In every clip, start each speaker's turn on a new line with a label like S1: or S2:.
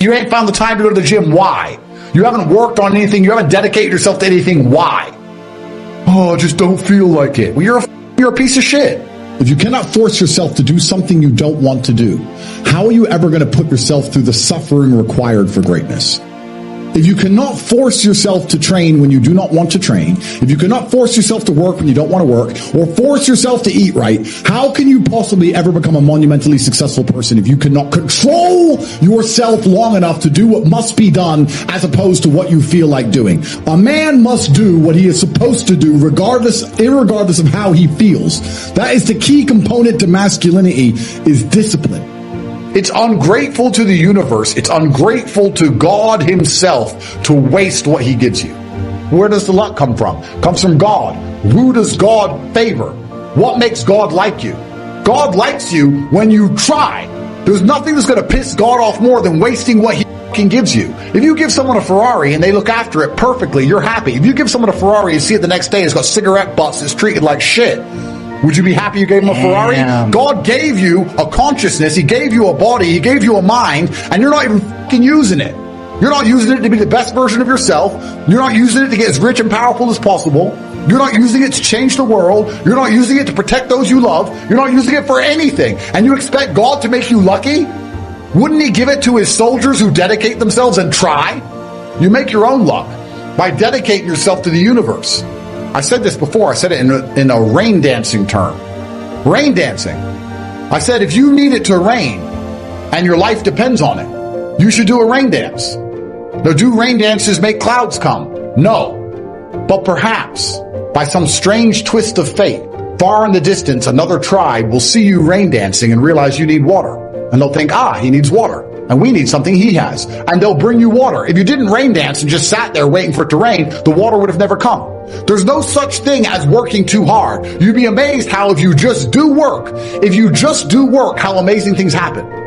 S1: You ain't found the time to go to the gym. Why? You haven't worked on anything. You haven't dedicated yourself to anything. Why? Oh, I just don't feel like it. Well, you're a piece of shit.
S2: If you cannot force yourself to do something you don't want to do, how are you ever going to put yourself through the suffering required for greatness? If you cannot force yourself to train when you do not want to train, if you cannot force yourself to work when you don't want to work, or force yourself to eat right, how can you possibly ever become a monumentally successful person if you cannot control yourself long enough to do what must be done as opposed to what you feel like doing? A man must do what he is supposed to do irregardless of how he feels. That is the key component to masculinity, is discipline.
S1: It's ungrateful to the universe. It's ungrateful to God himself to waste what he gives you. Where does the luck come from? It comes from God. Who does God favor? What makes God like you? God likes you when you try. There's nothing that's going to piss God off more than wasting what he fucking gives you. If you give someone a Ferrari and they look after it perfectly, you're happy. If you give someone a Ferrari and see it the next day, it's got cigarette butts, it's treated like shit, would you be happy you gave him a Ferrari? God gave you a consciousness, he gave you a body, he gave you a mind, and you're not even fucking using it. You're not using it to be the best version of yourself. You're not using it to get as rich and powerful as possible. You're not using it to change the world. You're not using it to protect those you love. You're not using it for anything. And you expect God to make you lucky? Wouldn't he give it to his soldiers who dedicate themselves and try? You make your own luck by dedicating yourself to the universe. I said this before. I said it in a rain dancing term. Rain dancing. I said if you need it to rain and your life depends on it, you should do a rain dance. Now, do rain dances make clouds come? No. But perhaps, by some strange twist of fate, far in the distance, another tribe will see you rain dancing and realize you need water. And they'll think, he needs water. And we need something he has. And they'll bring you water. If you didn't rain dance and just sat there waiting for it to rain, the water would have never come. There's no such thing as working too hard. You'd be amazed how if you just do work, how amazing things happen.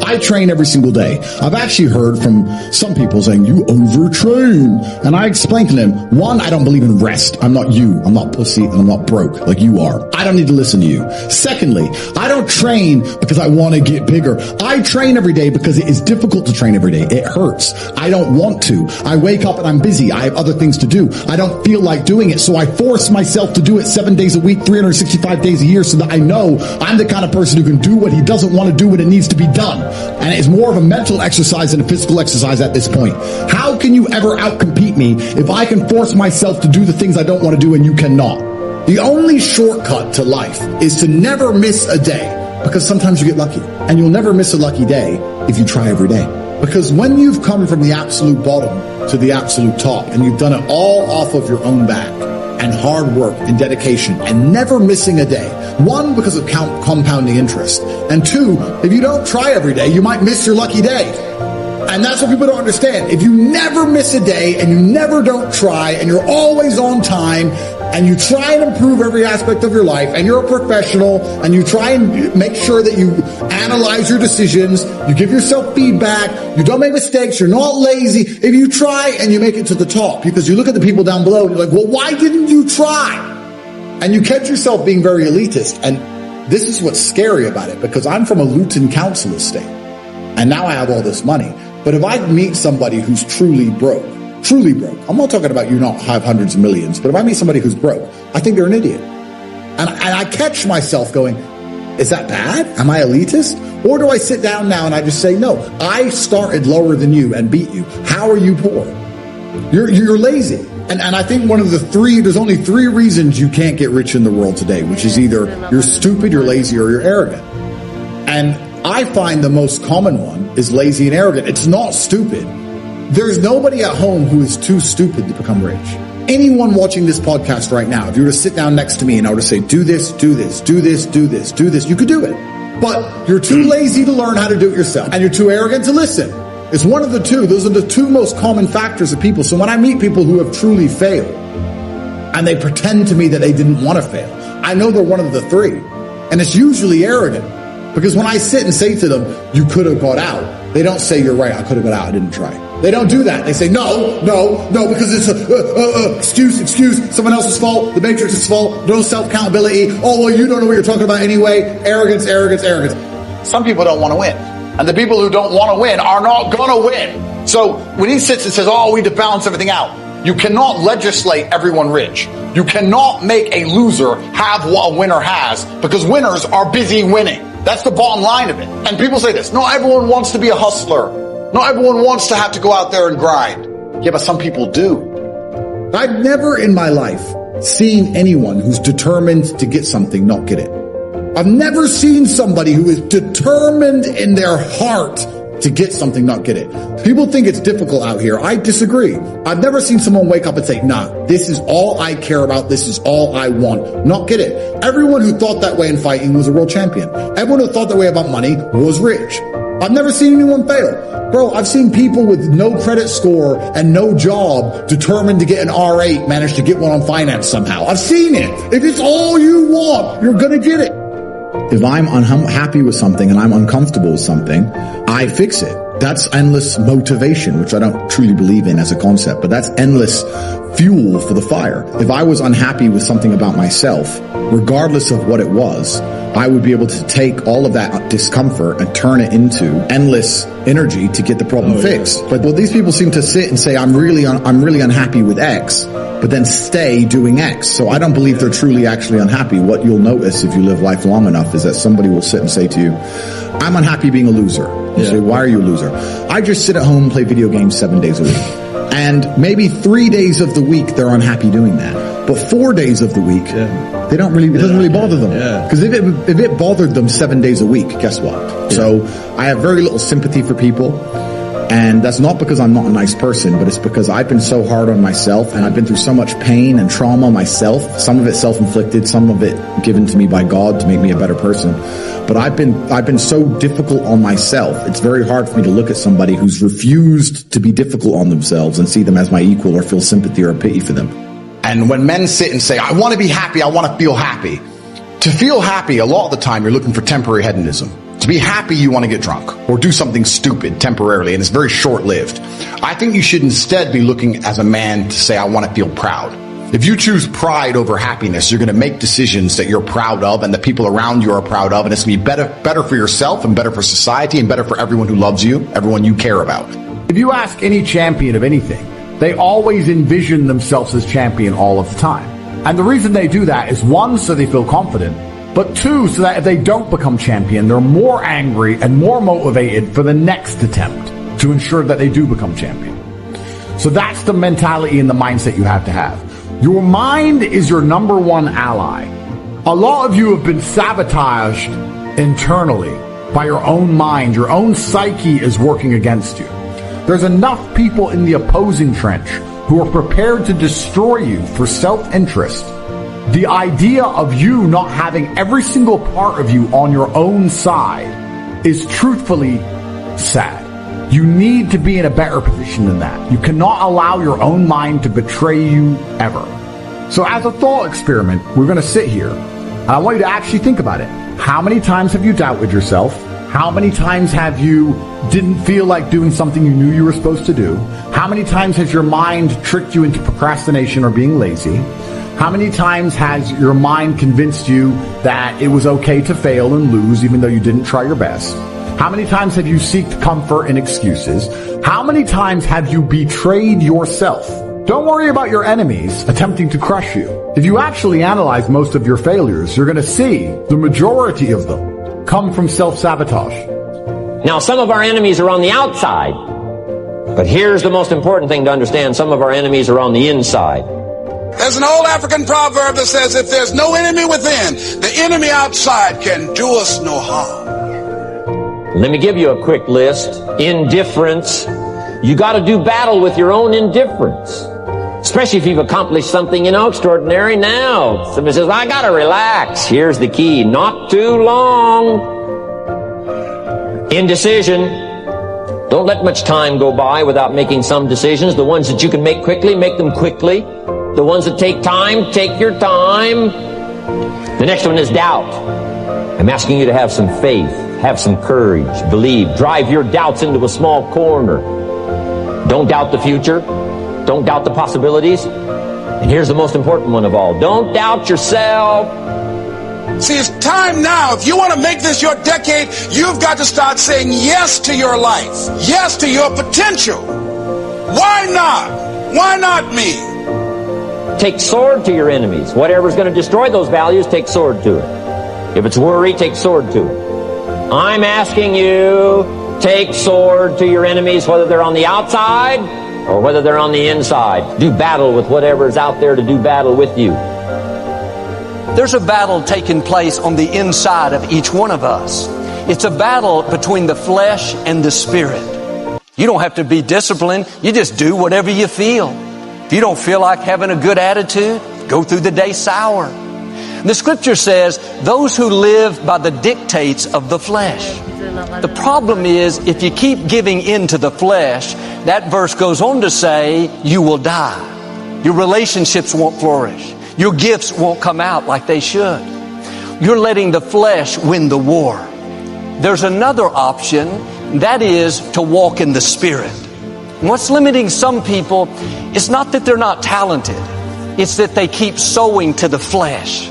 S2: I train every single day. I've actually heard from some people saying, you overtrain. And I explained to them, one, I don't believe in rest. I'm not you. I'm not pussy and I'm not broke like you are. I don't need to listen to you. Secondly, I don't train because I want to get bigger. I train every day because it is difficult to train every day. It hurts. I don't want to. I wake up and I'm busy. I have other things to do. I don't feel like doing it. So I force myself to do it 7 days a week, 365 days a year so that I know I'm the kind of person who can do what he doesn't want to do when it needs to be done. And it's more of a mental exercise than a physical exercise at this point. How can you ever outcompete me if I can force myself to do the things I don't want to do and you cannot? The only shortcut to life is to never miss a day, because sometimes you get lucky. And you'll never miss a lucky day if you try every day. Because when you've come from the absolute bottom to the absolute top and you've done it all off of your own back, and hard work and dedication and never missing a day. One, because of compounding interest. And two, if you don't try every day, you might miss your lucky day. And that's what people don't understand. If you never miss a day and you never don't try and you're always on time and you try and improve every aspect of your life and you're a professional and you try and make sure that you analyze your decisions, you give yourself feedback, you don't make mistakes, you're not lazy. If you try and you make it to the top, because you look at the people down below and you're like, well, why didn't you try? And you catch yourself being very elitist. And this is what's scary about it, because I'm from a Luton council estate and now I have all this money. But if I meet somebody who's truly broke, I'm not talking about you not have hundreds of millions, but if I meet somebody who's broke, I think they're an idiot. And I catch myself going, is that bad? Am I elitist? Or do I sit down now and I just say, no, I started lower than you and beat you. How are you poor? You're lazy. And I think there's only three reasons you can't get rich in the world today, which is either you're stupid, you're lazy, or you're arrogant. And I find the most common one is lazy and arrogant. It's not stupid. There's nobody at home who is too stupid to become rich. Anyone watching this podcast right now, if you were to sit down next to me and I were to say, do this, do this, do this, do this, do this, you could do it. But you're too lazy to learn how to do it yourself. And you're too arrogant to listen. It's one of the two. Those are the two most common factors of people. So when I meet people who have truly failed and they pretend to me that they didn't want to fail, I know they're one of the three. And it's usually arrogant. Because when I sit and say to them, you could have got out, they don't say, you're right, I could have got out, I didn't try. They don't do that. They say, no, because it's excuse, someone else's fault, the Matrix's fault, no self-accountability. Oh, well, you don't know what you're talking about anyway. Arrogance. Some people don't want to win.
S1: And the people who don't want to win are not going to win. So when he sits and says, oh, we need to balance everything out, you cannot legislate everyone rich. You cannot make a loser have what a winner has, because winners are busy winning. That's the bottom line of it. And people say this, not everyone wants to be a hustler. Not everyone wants to have to go out there and grind. Yeah, but some people do.
S2: I've never in my life seen anyone who's determined to get something not get it. I've never seen somebody who is determined in their heart to get something not get it. People think it's difficult out here. I disagree. I've never seen someone wake up and say, nah, this is all I care about. This is all I want. Not get it. Everyone who thought that way in fighting was a world champion. Everyone who thought that way about money was rich. I've never seen anyone fail. Bro, I've seen people with no credit score and no job determined to get an R8 manage to get one on finance somehow. I've seen it. If it's all you want, you're going to get it. If I'm unhappy with something and I'm uncomfortable with something, I fix it. That's endless motivation, which I don't truly believe in as a concept, but that's endless fuel for the fire. If I was unhappy with something about myself, regardless of what it was, I would be able to take all of that discomfort and turn it into endless energy to get the problem fixed. But these people seem to sit and say, I'm really unhappy with X, but then stay doing X. So I don't believe they're truly actually unhappy. What you'll notice if you live life long enough is that somebody will sit and say to you, I'm unhappy being a loser. You say, why are you a loser? I just sit at home and play video games 7 days a week. And maybe 3 days of the week they're unhappy doing that. But 4 days of the week, it doesn't really bother them. Because if it bothered them 7 days a week, guess what? So I have very little sympathy for people. And that's not because I'm not a nice person, but it's because I've been so hard on myself and I've been through so much pain and trauma myself. Some of it self-inflicted, some of it given to me by God to make me a better person. But I've been so difficult on myself. It's very hard for me to look at somebody who's refused to be difficult on themselves and see them as my equal or feel sympathy or pity for them.
S1: And when men sit and say, I want to be happy, I want to feel happy. To feel happy, a lot of the time, you're looking for temporary hedonism. To be happy, you want to get drunk or do something stupid temporarily, and it's very short-lived. I think you should instead be looking as a man to say, I want to feel proud. If you choose pride over happiness, you're going to make decisions that you're proud of and the people around you are proud of, and it's going to be better for yourself and better for society and better for everyone who loves you, everyone you care about.
S3: If you ask any champion of anything, they always envision themselves as champion all of the time. And the reason they do that is, one, so they feel confident, but two, so that if they don't become champion, they're more angry and more motivated for the next attempt to ensure that they do become champion. So that's the mentality and the mindset you have to have. Your mind is your number one ally. A lot of you have been sabotaged internally by your own mind. Your own psyche is working against you. There's enough people in the opposing trench who are prepared to destroy you for self-interest. The idea of you not having every single part of you on your own side is truthfully sad. You need to be in a better position than that. You cannot allow your own mind to betray you ever. So as a thought experiment, we're going to sit here, and I want you to actually think about it. How many times have you doubted yourself? How many times have you didn't feel like doing something you knew you were supposed to do? How many times has your mind tricked you into procrastination or being lazy? How many times has your mind convinced you that it was okay to fail and lose even though you didn't try your best? How many times have you sought comfort in excuses? How many times have you betrayed yourself? Don't worry about your enemies attempting to crush you. If you actually analyze most of your failures, you're going to see the majority of them come from self-sabotage.
S4: Now, some of our enemies are on the outside, but here's the most important thing to understand. Some of our enemies are on the inside.
S5: There's an old African proverb that says, if there's no enemy within, the enemy outside can do us no harm.
S4: Let me give you a quick list. Indifference. You got to do battle with your own indifference, especially if you've accomplished something, extraordinary. Now, somebody says, I got to relax. Here's the key. Not too long. Indecision. Don't let much time go by without making some decisions. The ones that you can make quickly, make them quickly. The ones that take time, take your time. The next one is doubt. I'm asking you to have some faith, have some courage, believe, drive your doubts into a small corner. Don't doubt the future. Don't doubt the possibilities. And here's the most important one of all. Don't doubt yourself.
S5: See, it's time now. If you want to make this your decade, you've got to start saying yes to your life. Yes to your potential. Why not? Why not me?
S4: Take sword to your enemies. Whatever's going to destroy those values, take sword to it. If it's worry, take sword to it. I'm asking you, take sword to your enemies, whether they're on the outside or whether they're on the inside. Do battle with whatever's out there to do battle with you.
S6: There's a battle taking place on the inside of each one of us. It's a battle between the flesh and the spirit. You don't have to be disciplined. You just do whatever you feel. If you don't feel like having a good attitude, go through the day sour. The scripture says, those who live by the dictates of the flesh. The problem is, if you keep giving in to the flesh, that verse goes on to say, you will die. Your relationships won't flourish. Your gifts won't come out like they should. You're letting the flesh win the war. There's another option, that is to walk in the Spirit. And what's limiting some people is not that they're not talented. It's that they keep sowing to the flesh.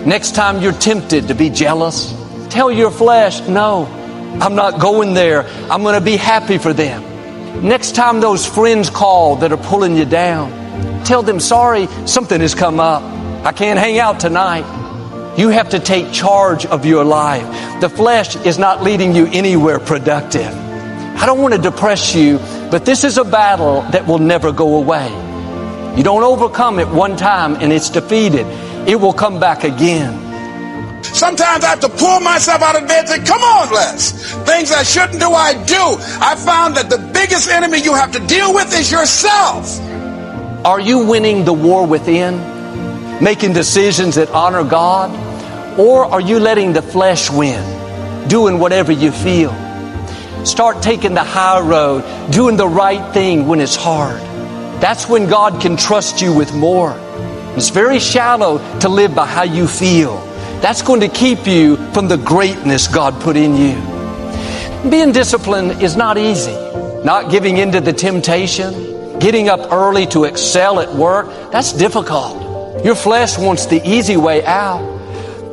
S6: Next time you're tempted to be jealous, tell your flesh, no, I'm not going there. I'm going to be happy for them. Next time those friends call that are pulling you down, tell them, sorry, something has come up. I can't hang out tonight. You have to take charge of your life. The flesh is not leading you anywhere productive. I don't want to depress you, but this is a battle that will never go away. You don't overcome it one time and it's defeated. It will come back again.
S5: Sometimes I have to pull myself out of bed and say, come on, Les. Things I shouldn't do, I do. I found that the biggest enemy you have to deal with is yourself.
S6: Are you winning the war within? Making decisions that honor God? Or are you letting the flesh win? Doing whatever you feel? Start taking the high road, doing the right thing when it's hard. That's when God can trust you with more. It's very shallow to live by how you feel. That's going to keep you from the greatness God put in you. Being disciplined is not easy. Not giving in to the temptation, getting up early to excel at work, that's difficult. Your flesh wants the easy way out.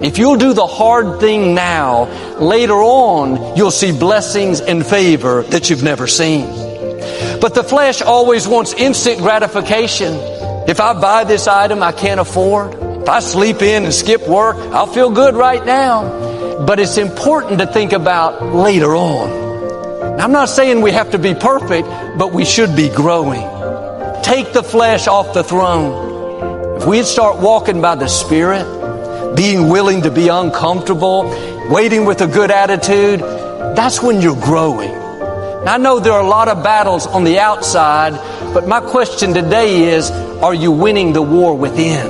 S6: If you'll do the hard thing now, later on, you'll see blessings and favor that you've never seen. But the flesh always wants instant gratification. If I buy this item I can't afford, if I sleep in and skip work, I'll feel good right now. But it's important to think about later on. Now, I'm not saying we have to be perfect, but we should be growing. Take the flesh off the throne. If we'd start walking by the Spirit, being willing to be uncomfortable, waiting with a good attitude, that's when you're growing. Now, I know there are a lot of battles on the outside, but my question today is, are you winning the war within?